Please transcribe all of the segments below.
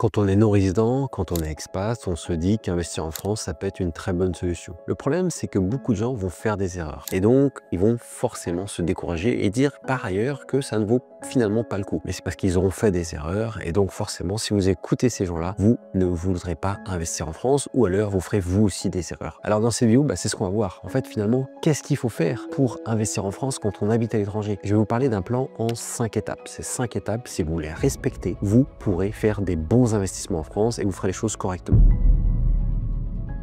Quand on est non-résident, quand on est expat, on se dit qu'investir en France, ça peut être une très bonne solution. Le problème, c'est que beaucoup de gens vont faire des erreurs. Et donc, ils vont forcément se décourager et dire par ailleurs que ça ne vaut finalement pas le coup. Mais c'est parce qu'ils auront fait des erreurs. Et donc, forcément, si vous écoutez ces gens-là, vous ne voudrez pas investir en France ou alors vous ferez vous aussi des erreurs. Alors, dans cette vidéo, c'est ce qu'on va voir. En fait, finalement, qu'est-ce qu'il faut faire pour investir en France quand on habite à l'étranger? Je vais vous parler d'un plan en 5 étapes. Ces 5 étapes, si vous les respectez, vous pourrez faire des bons investissements en France et vous ferez les choses correctement.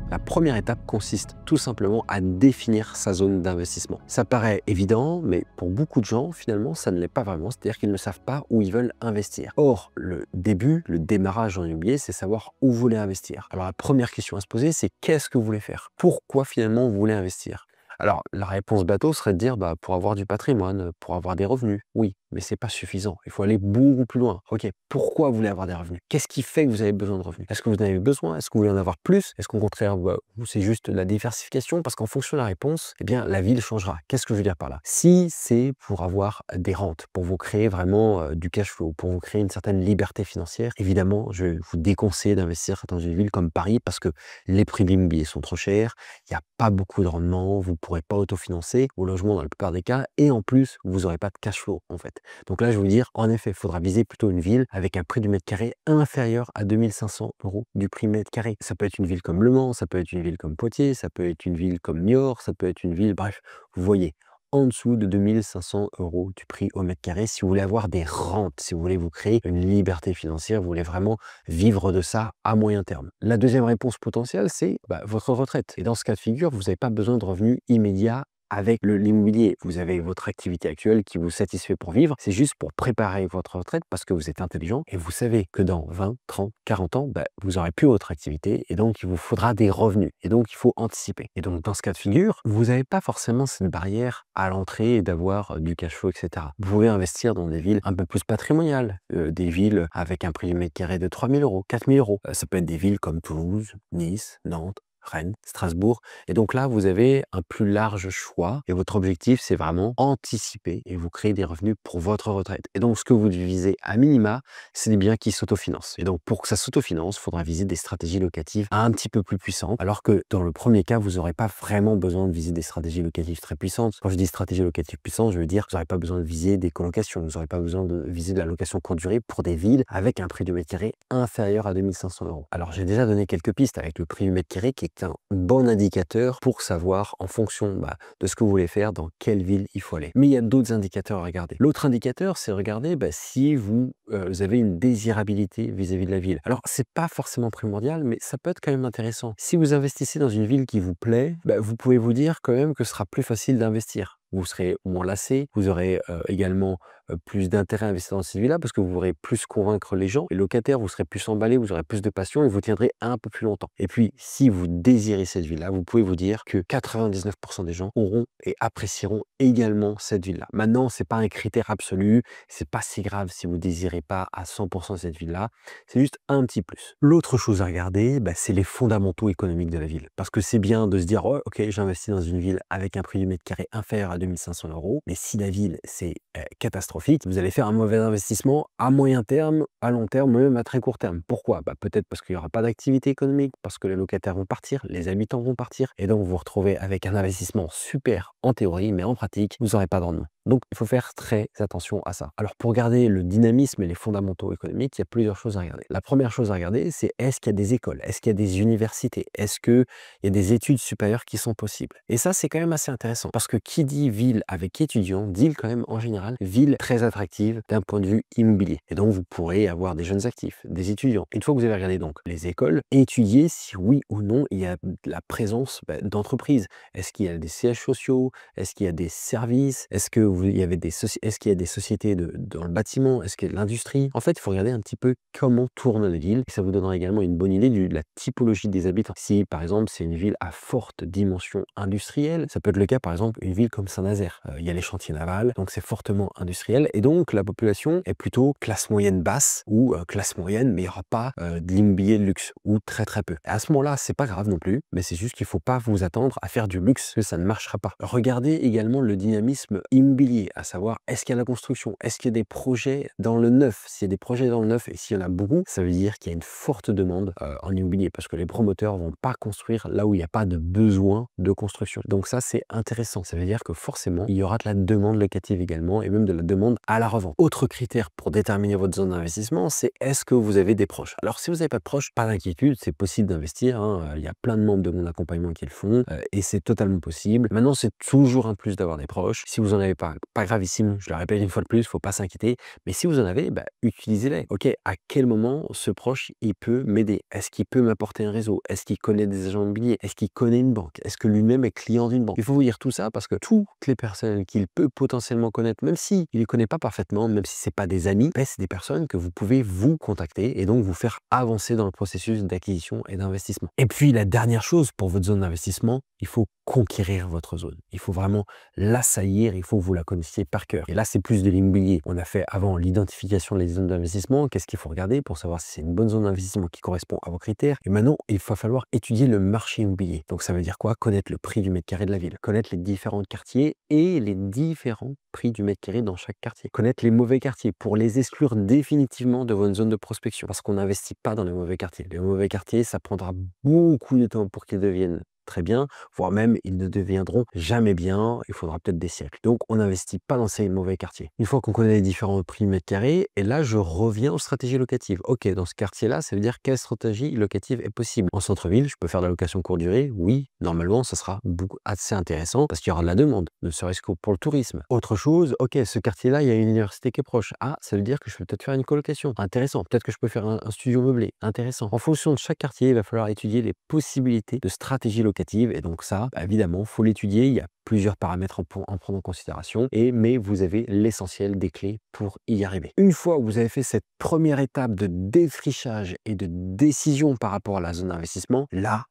La première étape consiste tout simplement à définir sa zone d'investissement. Ça paraît évident, mais pour beaucoup de gens, finalement, ça ne l'est pas vraiment. C'est-à-dire qu'ils ne savent pas où ils veulent investir. Or, le début, le démarrage en immobilier, c'est savoir où vous voulez investir. Alors, la première question à se poser, c'est qu'est-ce que vous voulez faire? Pourquoi finalement vous voulez investir? Alors, la réponse bateau serait de dire pour avoir du patrimoine, pour avoir des revenus. Oui, mais c'est pas suffisant. Il faut aller beaucoup plus loin. Ok, pourquoi vous voulez avoir des revenus? Qu'est-ce qui fait que vous avez besoin de revenus? Est-ce que vous en avez besoin? Est-ce que vous voulez en avoir plus? Est-ce qu'au contraire, c'est juste la diversification? Parce qu'en fonction de la réponse, eh bien, la ville changera. Qu'est-ce que je veux dire par là? Si c'est pour avoir des rentes, pour vous créer vraiment du cash flow, pour vous créer une certaine liberté financière, évidemment, je vous déconseille d'investir dans une ville comme Paris parce que les prix de l'immobilier sont trop chers, il n'y a pas beaucoup de rendement, vous ne pourrez pas autofinancer vos logements dans la plupart des cas, et en plus, vous n'aurez pas de cash flow en fait. Donc là, je vais vous dire, en effet, il faudra viser plutôt une ville avec un prix du mètre carré inférieur à 2500 € du prix mètre carré. Ça peut être une ville comme Le Mans, ça peut être une ville comme Poitiers, ça peut être une ville comme Niort, ça peut être une ville, bref, vous voyez, en dessous de 2500 € du prix au mètre carré si vous voulez avoir des rentes, si vous voulez vous créer une liberté financière, vous voulez vraiment vivre de ça à moyen terme. La deuxième réponse potentielle, c'est votre retraite. Et dans ce cas de figure, vous n'avez pas besoin de revenus immédiats avec l'immobilier. Vous avez votre activité actuelle qui vous satisfait pour vivre. C'est juste pour préparer votre retraite parce que vous êtes intelligent et vous savez que dans 20, 30, 40 ans, vous n'aurez plus votre activité et donc il vous faudra des revenus. Et donc il faut anticiper. Et donc dans ce cas de figure, vous n'avez pas forcément cette barrière à l'entrée et d'avoir du cash flow, etc. Vous pouvez investir dans des villes un peu plus patrimoniales, des villes avec un prix du mètre carré de 3000 €, 4000 €. Ça peut être des villes comme Toulouse, Nice, Nantes, Rennes, Strasbourg. Et donc là, vous avez un plus large choix et votre objectif, c'est vraiment anticiper et vous créer des revenus pour votre retraite. Et donc, ce que vous visez à minima, c'est des biens qui s'autofinancent. Et donc, pour que ça s'autofinance, il faudra viser des stratégies locatives un petit peu plus puissantes, alors que dans le premier cas, vous n'aurez pas vraiment besoin de viser des stratégies locatives très puissantes. Quand je dis stratégie locative puissante, je veux dire que vous n'aurez pas besoin de viser des colocations, vous n'aurez pas besoin de viser de la location courte durée pour des villes avec un prix du mètre carré inférieur à 2500 €. Alors, j'ai déjà donné quelques pistes avec le prix du mètre carré qui est un bon indicateur pour savoir en fonction de ce que vous voulez faire, dans quelle ville il faut aller. Mais il y a d'autres indicateurs à regarder. L'autre indicateur, c'est regarder si vous avez une désirabilité vis-à-vis de la ville. Alors, c'est pas forcément primordial, mais ça peut être quand même intéressant. Si vous investissez dans une ville qui vous plaît, vous pouvez vous dire quand même que ce sera plus facile d'investir. Vous serez moins lassé, vous aurez également plus d'intérêt à investir dans cette ville-là parce que vous pourrez plus convaincre les gens. Les locataires, vous serez plus emballés, vous aurez plus de passion et vous tiendrez un peu plus longtemps. Et puis, si vous désirez cette ville-là, vous pouvez vous dire que 99% des gens auront et apprécieront également cette ville-là. Maintenant, c'est pas un critère absolu, c'est pas si grave si vous désirez pas à 100% cette ville-là, c'est juste un petit plus. L'autre chose à regarder, c'est les fondamentaux économiques de la ville. Parce que c'est bien de se dire, oh, ok, j'investis dans une ville avec un prix du mètre carré inférieur à 2500 €, mais si la ville, c'est catastrophique, vous allez faire un mauvais investissement à moyen terme, à long terme, même à très court terme. Pourquoi? Peut-être parce qu'il n'y aura pas d'activité économique, parce que les locataires vont partir, les habitants vont partir, et donc vous vous retrouvez avec un investissement super en théorie, mais en pratique, vous n'aurez pas de rendement. Donc, il faut faire très attention à ça. Alors, pour garder le dynamisme et les fondamentaux économiques, il y a plusieurs choses à regarder. La première chose à regarder, c'est est-ce qu'il y a des écoles? Est-ce qu'il y a des universités? Est-ce qu'il y a des études supérieures qui sont possibles? Et ça, c'est quand même assez intéressant parce que qui dit ville avec étudiants, dit quand même en général ville très attractive d'un point de vue immobilier. Et donc, vous pourrez avoir des jeunes actifs, des étudiants. Une fois que vous avez regardé donc les écoles, étudiez si oui ou non il y a de la présence d'entreprises. Est-ce qu'il y a des sièges sociaux? Est-ce qu'il y a des services? Est-ce qu'il y avait est-ce qu'il y a des sociétés dans le bâtiment? Est-ce qu'il y a de l'industrie? En fait, il faut regarder un petit peu comment tourne la ville et ça vous donnera également une bonne idée de la typologie des habitants. Si, par exemple, c'est une ville à forte dimension industrielle, ça peut être le cas, par exemple, une ville comme Saint-Nazaire. Il y a les chantiers navals, donc c'est fortement industriel et donc la population est plutôt classe moyenne basse ou classe moyenne, mais il n'y aura pas de l'immobilier de luxe ou très très peu. Et à ce moment-là, c'est pas grave non plus, mais c'est juste qu'il ne faut pas vous attendre à faire du luxe, que ça ne marchera pas. Regardez également le dynamisme immobilier l'immobilier, à savoir est-ce qu'il y a la construction, est-ce qu'il y a des projets dans le neuf. S'il y a des projets dans le neuf et s'il y en a beaucoup, ça veut dire qu'il y a une forte demande en immobilier parce que les promoteurs vont pas construire là où il n'y a pas de besoin de construction. Donc ça, c'est intéressant. Ça veut dire que forcément, il y aura de la demande locative également et même de la demande à la revente. Autre critère pour déterminer votre zone d'investissement, c'est est-ce que vous avez des proches. Alors si vous n'avez pas de proches, pas d'inquiétude, c'est possible d'investir, hein. Il y a plein de membres de mon accompagnement qui le font et c'est totalement possible. Maintenant, c'est toujours un plus d'avoir des proches. Si vous en avez pas gravissime, je le répète une fois de plus, faut pas s'inquiéter. Mais si vous en avez, utilisez-les. Ok, à quel moment ce proche, il peut m'aider? Est-ce qu'il peut m'apporter un réseau? Est-ce qu'il connaît des agents immobiliers? Est-ce qu'il connaît une banque? Est-ce que lui-même est client d'une banque? Il faut vous dire tout ça parce que toutes les personnes qu'il peut potentiellement connaître, même si il les connaît pas parfaitement, même si c'est pas des amis, c'est des personnes que vous pouvez vous contacter et donc vous faire avancer dans le processus d'acquisition et d'investissement. Et puis la dernière chose pour votre zone d'investissement, il faut conquérir votre zone. Il faut vraiment l'assaillir, il faut que vous la connaissiez par cœur. Et là, c'est plus de l'immobilier. On a fait avant l'identification des zones d'investissement. Qu'est-ce qu'il faut regarder pour savoir si c'est une bonne zone d'investissement qui correspond à vos critères? Et maintenant, il va falloir étudier le marché immobilier. Donc ça veut dire quoi? Connaître le prix du mètre carré de la ville, connaître les différents quartiers et les différents prix du mètre carré dans chaque quartier, connaître les mauvais quartiers pour les exclure définitivement de votre zone de prospection parce qu'on n'investit pas dans les mauvais quartiers. Les mauvais quartiers, ça prendra beaucoup de temps pour qu'ils deviennent très bien, voire même ils ne deviendront jamais bien, il faudra peut-être des siècles. Donc on n'investit pas dans ces mauvais quartiers. Une fois qu'on connaît les différents prix mètre carré, et là je reviens aux stratégies locatives. Ok, dans ce quartier-là, ça veut dire quelle stratégie locative est possible. En centre-ville, je peux faire de la location courte durée, oui, normalement ça sera assez intéressant parce qu'il y aura de la demande, ne serait-ce que pour le tourisme. Autre chose, ok, ce quartier-là, il y a une université qui est proche. Ah, ça veut dire que je peux peut-être faire une colocation. Intéressant. Peut-être que je peux faire un studio meublé. Intéressant. En fonction de chaque quartier, il va falloir étudier les possibilités de stratégie locative. Et donc ça, évidemment, il faut l'étudier. Il y a plusieurs paramètres en prendre en considération. Mais vous avez l'essentiel des clés pour y arriver. Une fois que vous avez fait cette première étape de défrichage et de décision par rapport à la zone d'investissement, là,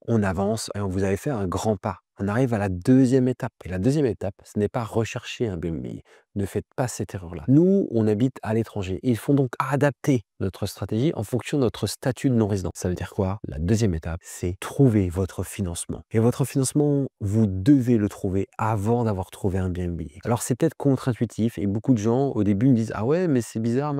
on avance et vous avez fait un grand pas. On arrive à la deuxième étape. Et la deuxième étape, ce n'est pas rechercher un BNB. Ne faites pas cette erreur-là. Nous, on habite à l'étranger. Il faut donc adapter notre stratégie en fonction de notre statut de non-résident. Ça veut dire quoi? La deuxième étape, c'est trouver votre financement. Et votre financement, vous devez le trouver avant d'avoir trouvé un bien immobilier. Alors, c'est peut-être contre-intuitif et beaucoup de gens, au début, me disent « Ah ouais, mais c'est bizarre,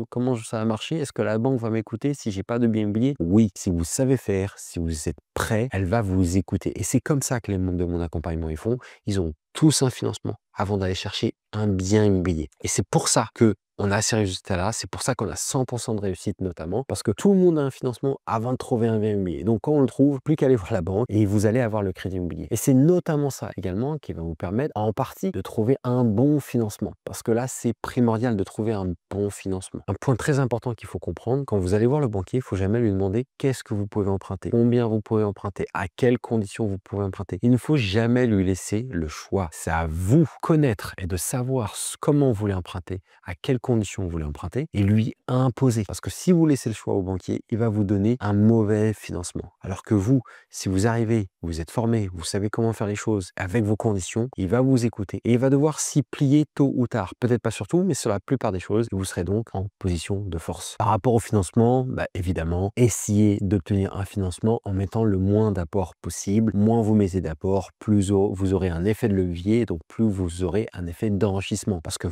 comment ça va marcher? Est-ce que la banque va m'écouter si j'ai pas de bien immobilier ?» Oui, si vous savez faire, si vous êtes prêt, elle va vous écouter. Et c'est comme ça que les membres de mon accompagnement ils font. Ils ont tous un financement avant d'aller chercher un bien immobilier. Et c'est pour ça que on a ces résultats-là, c'est pour ça qu'on a 100% de réussite notamment, parce que tout le monde a un financement avant de trouver un bien immobilier. Donc quand on le trouve, plus qu'à aller voir la banque et vous allez avoir le crédit immobilier. Et c'est notamment ça également qui va vous permettre en partie de trouver un bon financement. Parce que là, c'est primordial de trouver un bon financement. Un point très important qu'il faut comprendre, quand vous allez voir le banquier, il ne faut jamais lui demander qu'est-ce que vous pouvez emprunter, combien vous pouvez emprunter, à quelles conditions vous pouvez emprunter. Il ne faut jamais lui laisser le choix. C'est à vous connaître et de savoir comment vous voulez emprunter, à quelles conditions vous voulez emprunter et lui imposer. Parce que si vous laissez le choix au banquier, il va vous donner un mauvais financement. Alors que vous, si vous arrivez, vous êtes formé, vous savez comment faire les choses avec vos conditions, il va vous écouter et il va devoir s'y plier tôt ou tard. Peut-être pas sur tout, mais sur la plupart des choses, vous serez donc en position de force. Par rapport au financement, évidemment, essayez d'obtenir un financement en mettant le moins d'apport possible. Moins vous mettez d'apport, plus vous aurez un effet de levier, donc plus vous aurez un effet d'enrichissement. Parce que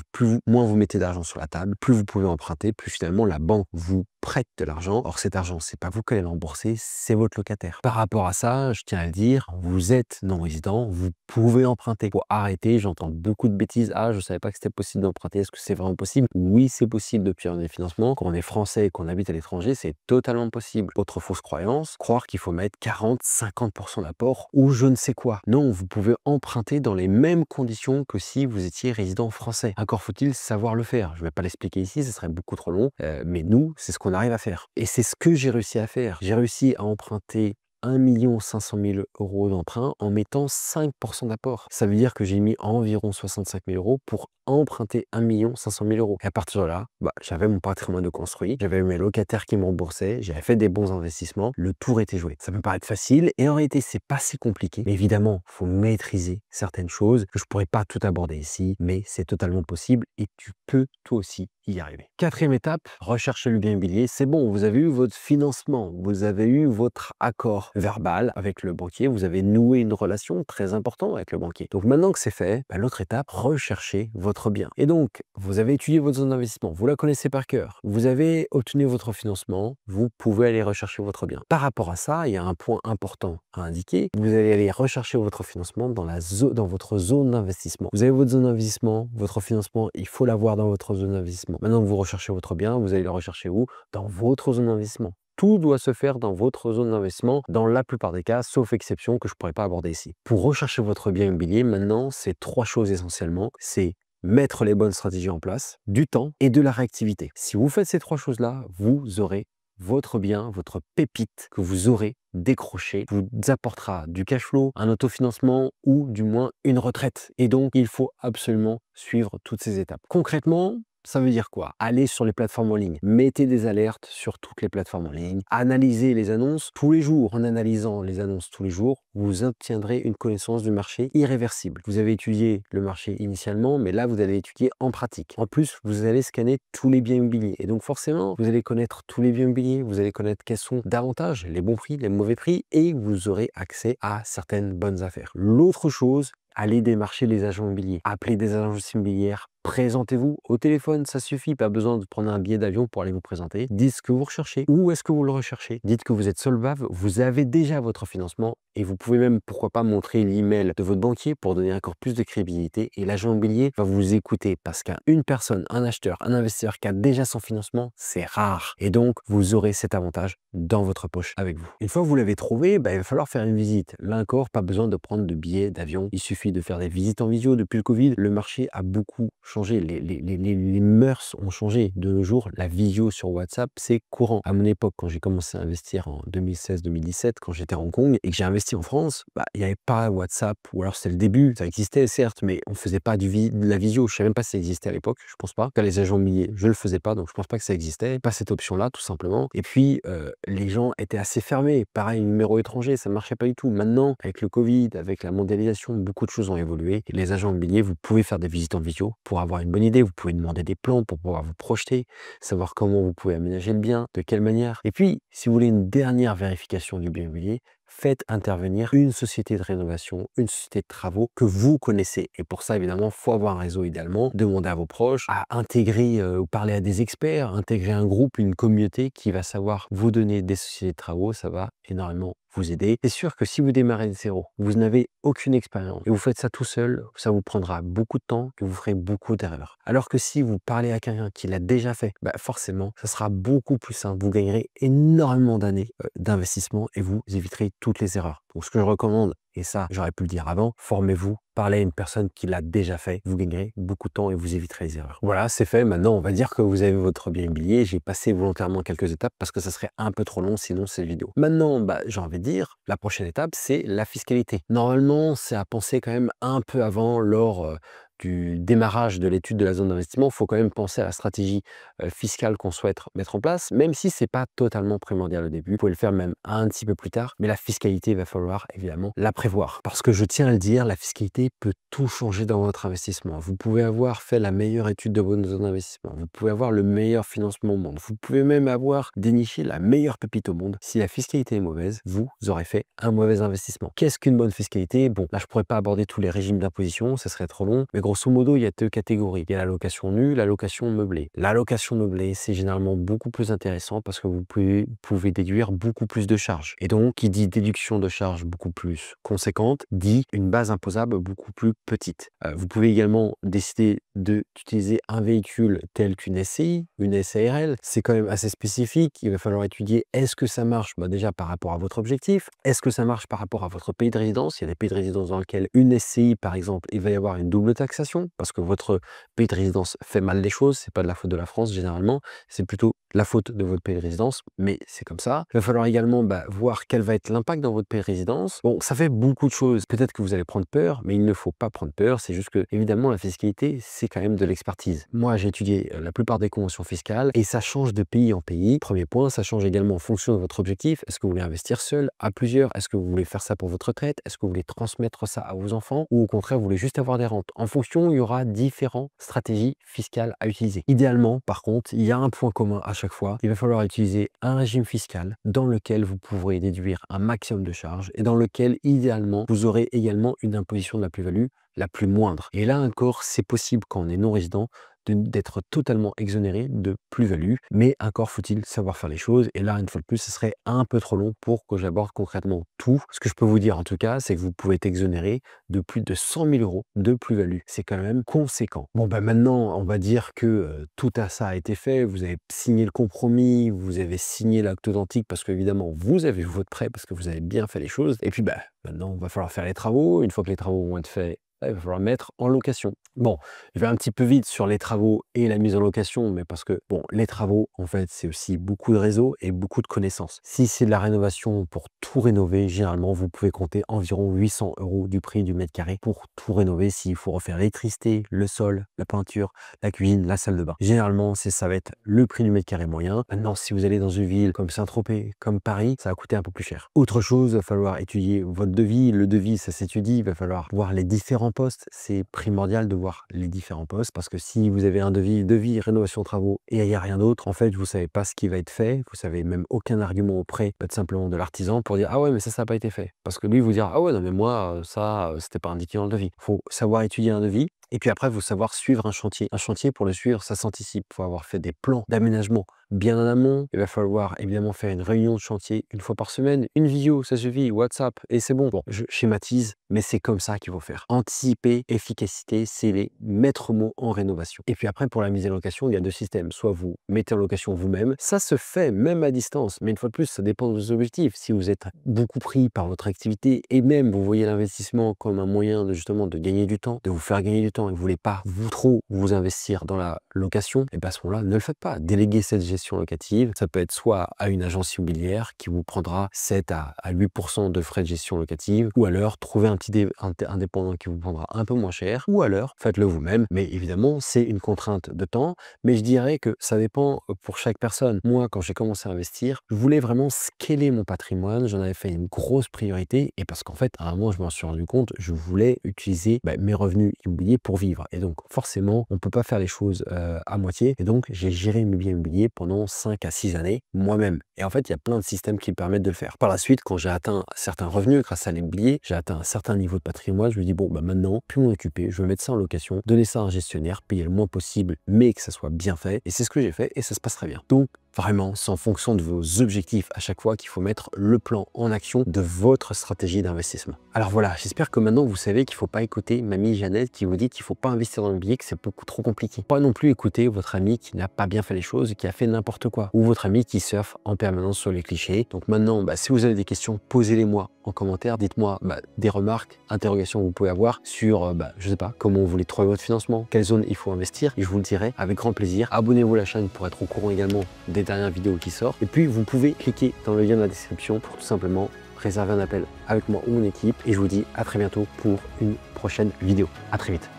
moins vous mettez d'argent sur la table, plus vous pouvez emprunter, plus finalement la banque vous prête de l'argent. Or cet argent, c'est pas vous qui allez l'embourser, c'est votre locataire. Par rapport à ça, je tiens à le dire, vous êtes non-résident, vous pouvez emprunter. Faut arrêter, j'entends beaucoup de bêtises. Ah, je savais pas que c'était possible d'emprunter. Est-ce que c'est vraiment possible? Oui, c'est possible d'obtenir des financements. Quand on est français et qu'on habite à l'étranger, c'est totalement possible. Autre fausse croyance, croire qu'il faut mettre 40-50% d'apport ou je ne sais quoi. Non, vous pouvez emprunter dans les mêmes conditions que si vous étiez résident français. Encore faut-il savoir le faire. Je ne vais pas l'expliquer ici, ce serait beaucoup trop long, mais nous, c'est ce qu'on arrive à faire. Et c'est ce que j'ai réussi à faire. J'ai réussi à emprunter 1 500 000 € d'emprunt en mettant 5% d'apport. Ça veut dire que j'ai mis environ 65 000 € pour emprunter 1 500 000 €. Et à partir de là, j'avais mon patrimoine de construit, j'avais mes locataires qui me remboursaient, j'avais fait des bons investissements, le tour était joué. Ça peut paraître facile et en réalité, c'est pas si compliqué. Mais évidemment, il faut maîtriser certaines choses que je pourrais pas tout aborder ici, mais c'est totalement possible et tu peux toi aussi y arriver. Quatrième étape, rechercher le bien immobilier. C'est bon, vous avez eu votre financement, vous avez eu votre accord verbal avec le banquier, vous avez noué une relation très importante avec le banquier. Donc maintenant que c'est fait, l'autre étape, recherchez votre bien. Et donc, vous avez étudié votre zone d'investissement, vous la connaissez par cœur, vous avez obtenu votre financement, vous pouvez aller rechercher votre bien. Par rapport à ça, il y a un point important à indiquer. Vous allez aller rechercher votre financement dans votre zone d'investissement. Vous avez votre zone d'investissement, votre financement, il faut l'avoir dans votre zone d'investissement. Maintenant que vous recherchez votre bien, vous allez le rechercher où? Dans votre zone d'investissement. Tout doit se faire dans votre zone d'investissement, dans la plupart des cas, sauf exception que je ne pourrais pas aborder ici. Pour rechercher votre bien immobilier, maintenant, c'est 3 choses essentiellement. C'est mettre les bonnes stratégies en place, du temps et de la réactivité. Si vous faites ces 3 choses-là, vous aurez votre bien, votre pépite que vous aurez décroché, vous apportera du cash flow, un autofinancement ou du moins une retraite. Et donc, il faut absolument suivre toutes ces étapes. Concrètement, ça veut dire quoi? Allez sur les plateformes en ligne, mettez des alertes sur toutes les plateformes en ligne, analysez les annonces tous les jours. En analysant les annonces tous les jours, vous obtiendrez une connaissance du marché irréversible. Vous avez étudié le marché initialement, mais là, vous allez étudier en pratique. En plus, vous allez scanner tous les biens immobiliers. Et donc forcément, vous allez connaître tous les biens immobiliers, vous allez connaître quels sont davantage les bons prix, les mauvais prix, et vous aurez accès à certaines bonnes affaires. L'autre chose, allez démarcher les agents immobiliers. Appelez des agences immobilières. Présentez-vous au téléphone, ça suffit, pas besoin de prendre un billet d'avion pour aller vous présenter. Dites ce que vous recherchez, où est-ce que vous le recherchez. Dites que vous êtes solvable, vous avez déjà votre financement et vous pouvez même, pourquoi pas, montrer l'email de votre banquier pour donner encore plus de crédibilité et l'agent immobilier va vous écouter parce qu'une personne, un acheteur, un investisseur qui a déjà son financement, c'est rare. Et donc, vous aurez cet avantage dans votre poche avec vous. Une fois que vous l'avez trouvé, il va falloir faire une visite. Là encore, pas besoin de prendre de billets d'avion. Il suffit de faire des visites en visio. Depuis le Covid, le marché a beaucoup changé, les mœurs ont changé. De nos jours, la visio sur WhatsApp, c'est courant. À mon époque, quand j'ai commencé à investir en 2016-2017, quand j'étais à Hong Kong et que j'ai investi en France, il n'y avait pas WhatsApp, ou alors c'était le début, ça existait certes, mais on ne faisait pas de la visio. Je ne sais même pas si ça existait à l'époque, je pense pas. Quand les agents immobiliers, je ne le faisais pas, donc je pense pas que ça existait. Pas cette option-là, tout simplement. Et puis, les gens étaient assez fermés. Pareil, numéro étranger, ça ne marchait pas du tout. Maintenant, avec le Covid, avec la mondialisation, beaucoup de choses ont évolué. Et les agents immobiliers, vous pouvez faire des visites en visio pour avoir une bonne idée. Vous pouvez demander des plans pour pouvoir vous projeter, savoir comment vous pouvez aménager le bien, de quelle manière. Et puis, si vous voulez une dernière vérification du bien immobilier, faites intervenir une société de rénovation, une société de travaux que vous connaissez. Et pour ça, évidemment, il faut avoir un réseau idéalement. Demandez à vos proches, à intégrer ou parler à des experts, intégrer un groupe, une communauté qui va savoir vous donner des sociétés de travaux. Ça va énormément vous aider. C'est sûr que si vous démarrez de zéro, vous n'avez aucune expérience et vous faites ça tout seul, ça vous prendra beaucoup de temps et vous ferez beaucoup d'erreurs. Alors que si vous parlez à quelqu'un qui l'a déjà fait, forcément, ça sera beaucoup plus simple. Vous gagnerez énormément d'années d'investissement et vous éviterez toutes les erreurs. Donc, ce que je recommande, et ça, j'aurais pu le dire avant, formez-vous, parlez à une personne qui l'a déjà fait, vous gagnerez beaucoup de temps et vous éviterez les erreurs. Voilà, c'est fait. Maintenant, on va dire que vous avez votre bien immobilier. J'ai passé volontairement quelques étapes parce que ça serait un peu trop long sinon cette vidéo. Maintenant, j'ai envie de dire, la prochaine étape, c'est la fiscalité. Normalement, c'est à penser quand même un peu avant lors du démarrage de l'étude de la zone d'investissement. Il faut quand même penser à la stratégie fiscale qu'on souhaite mettre en place, même si c'est pas totalement primordial au début. Vous pouvez le faire même un petit peu plus tard, mais la fiscalité, il va falloir évidemment la prévoir. Parce que je tiens à le dire, la fiscalité peut tout changer dans votre investissement. Vous pouvez avoir fait la meilleure étude de votre zone d'investissement. Vous pouvez avoir le meilleur financement au monde. Vous pouvez même avoir déniché la meilleure pépite au monde. Si la fiscalité est mauvaise, vous aurez fait un mauvais investissement. Qu'est-ce qu'une bonne fiscalité? Bon, là, je pourrais pas aborder tous les régimes d'imposition, ça serait trop long, mais grosso modo, il y a 2 catégories. Il y a la location nue, la location meublée. La location meublée, c'est généralement beaucoup plus intéressant parce que vous pouvez déduire beaucoup plus de charges. Et donc, qui dit déduction de charges beaucoup plus conséquente, dit une base imposable beaucoup plus petite. Vous pouvez également décider d'utiliser un véhicule tel qu'une SCI, une SARL. C'est quand même assez spécifique. Il va falloir étudier est-ce que ça marche déjà par rapport à votre objectif, est-ce que ça marche par rapport à votre pays de résidence. Il y a des pays de résidence dans lesquels une SCI, par exemple, il va y avoir une double taxation parce que votre pays de résidence fait mal les choses. C'est pas de la faute de la France généralement, c'est plutôt la faute de votre pays de résidence, mais c'est comme ça. Il va falloir également voir quel va être l'impact dans votre pays de résidence. Bon, ça fait beaucoup de choses. Peut-être que vous allez prendre peur, mais il ne faut pas prendre peur. C'est juste que, évidemment, la fiscalité, c'est quand même de l'expertise. Moi, j'ai étudié la plupart des conventions fiscales et ça change de pays en pays. Premier point, ça change également en fonction de votre objectif. Est-ce que vous voulez investir seul, à plusieurs? Est-ce que vous voulez faire ça pour votre retraite? Est-ce que vous voulez transmettre ça à vos enfants? Ou au contraire, vous voulez juste avoir des rentes? En fonction, il y aura différentes stratégies fiscales à utiliser. Idéalement, par contre, il y a un point commun à chaque fois. Il va falloir utiliser un régime fiscal dans lequel vous pourrez déduire un maximum de charges et dans lequel, idéalement, vous aurez également une imposition de la plus-value la plus moindre. Et là encore, c'est possible quand on est non-résident d'être totalement exonéré de plus-value, mais encore faut-il savoir faire les choses. Et là, une fois de plus, ce serait un peu trop long pour que j'aborde concrètement tout. Ce que je peux vous dire en tout cas, c'est que vous pouvez être exonéré de plus de 100 000 euros de plus-value. C'est quand même conséquent. Bon, maintenant, on va dire que tout ça a été fait. Vous avez signé le compromis, vous avez signé l'acte authentique parce qu'évidemment, vous avez eu votre prêt parce que vous avez bien fait les choses. Et puis, maintenant, il va falloir faire les travaux. Une fois que les travaux vont être faits, il va falloir mettre en location. Bon, je vais un petit peu vite sur les travaux et la mise en location, mais parce que, bon, les travaux, en fait, c'est aussi beaucoup de réseaux et beaucoup de connaissances. Si c'est de la rénovation pour tout rénover, généralement, vous pouvez compter environ 800 euros du prix du mètre carré pour tout rénover s'il faut refaire l'électricité, le sol, la peinture, la cuisine, la salle de bain. Généralement, ça va être le prix du mètre carré moyen. Maintenant, si vous allez dans une ville comme Saint-Tropez, comme Paris, ça va coûter un peu plus cher. Autre chose, il va falloir étudier votre devis. Le devis, ça s'étudie. Il va falloir voir les différents postes. C'est primordial de voir les différents postes parce que si vous avez un devis rénovation travaux et il n'y a rien d'autre, en fait, vous savez pas ce qui va être fait. Vous savez même aucun argument auprès simplement de l'artisan pour dire ah ouais, mais ça n'a pas été fait. Parce que lui vous dira ah ouais, non mais moi ça c'était pas indiqué dans le devis. Faut savoir étudier un devis. Et puis après, il faut savoir suivre un chantier. Un chantier, pour le suivre, ça s'anticipe. Il faut avoir fait des plans d'aménagement bien en amont. Il va falloir évidemment faire une réunion de chantier une fois par semaine. Une vidéo, ça suffit, WhatsApp, et c'est bon. Bon, je schématise, mais c'est comme ça qu'il faut faire. Anticiper, efficacité, c'est les maîtres mots en rénovation. Et puis après, pour la mise en location, il y a deux systèmes. Soit vous mettez en location vous-même. Ça se fait même à distance. Mais une fois de plus, ça dépend de vos objectifs. Si vous êtes beaucoup pris par votre activité et même vous voyez l'investissement comme un moyen de justement de gagner du temps, de vous faire gagner du temps, et vous voulez pas trop vous investir dans la location, et à ce moment-là, ne le faites pas. Déléguez cette gestion locative. Ça peut être soit à une agence immobilière qui vous prendra 7 à 8% de frais de gestion locative, ou alors trouver un petit indépendant qui vous prendra un peu moins cher, ou alors faites-le vous-même. Mais évidemment, c'est une contrainte de temps, mais je dirais que ça dépend pour chaque personne. Moi, quand j'ai commencé à investir, je voulais vraiment scaler mon patrimoine. J'en avais fait une grosse priorité, et parce qu'en fait, à un moment, je m'en suis rendu compte, je voulais utiliser mes revenus immobiliers pour vivre. Et donc, forcément, on peut pas faire les choses à moitié. Et donc, j'ai géré mes biens immobiliers pendant 5 à 6 années moi-même. Et en fait, il y a plein de systèmes qui me permettent de le faire. Par la suite, quand j'ai atteint certains revenus grâce à l'immobilier, j'ai atteint un certain niveau de patrimoine, je me dis, bon, maintenant, plus m'en occuper, je vais mettre ça en location, donner ça à un gestionnaire, payer le moins possible, mais que ça soit bien fait. Et c'est ce que j'ai fait et ça se passe très bien. Donc, vraiment, c'est en fonction de vos objectifs à chaque fois qu'il faut mettre le plan en action de votre stratégie d'investissement. Alors voilà, j'espère que maintenant vous savez qu'il ne faut pas écouter mamie Jeannette qui vous dit qu'il ne faut pas investir dans l'immobilier, que c'est beaucoup trop compliqué. Pas non plus écouter votre ami qui n'a pas bien fait les choses et qui a fait n'importe quoi. Ou votre ami qui surfe en permanence sur les clichés. Donc maintenant, si vous avez des questions, posez-les-moi en commentaire. Dites-moi des remarques, interrogations que vous pouvez avoir sur, je sais pas, comment vous voulez trouver votre financement, quelle zone il faut investir. Et je vous le dirai avec grand plaisir. Abonnez-vous à la chaîne pour être au courant également des dernières vidéos qui sortent. Et puis, vous pouvez cliquer dans le lien de la description pour tout simplement réserver un appel avec moi ou mon équipe. Et je vous dis à très bientôt pour une prochaine vidéo. À très vite.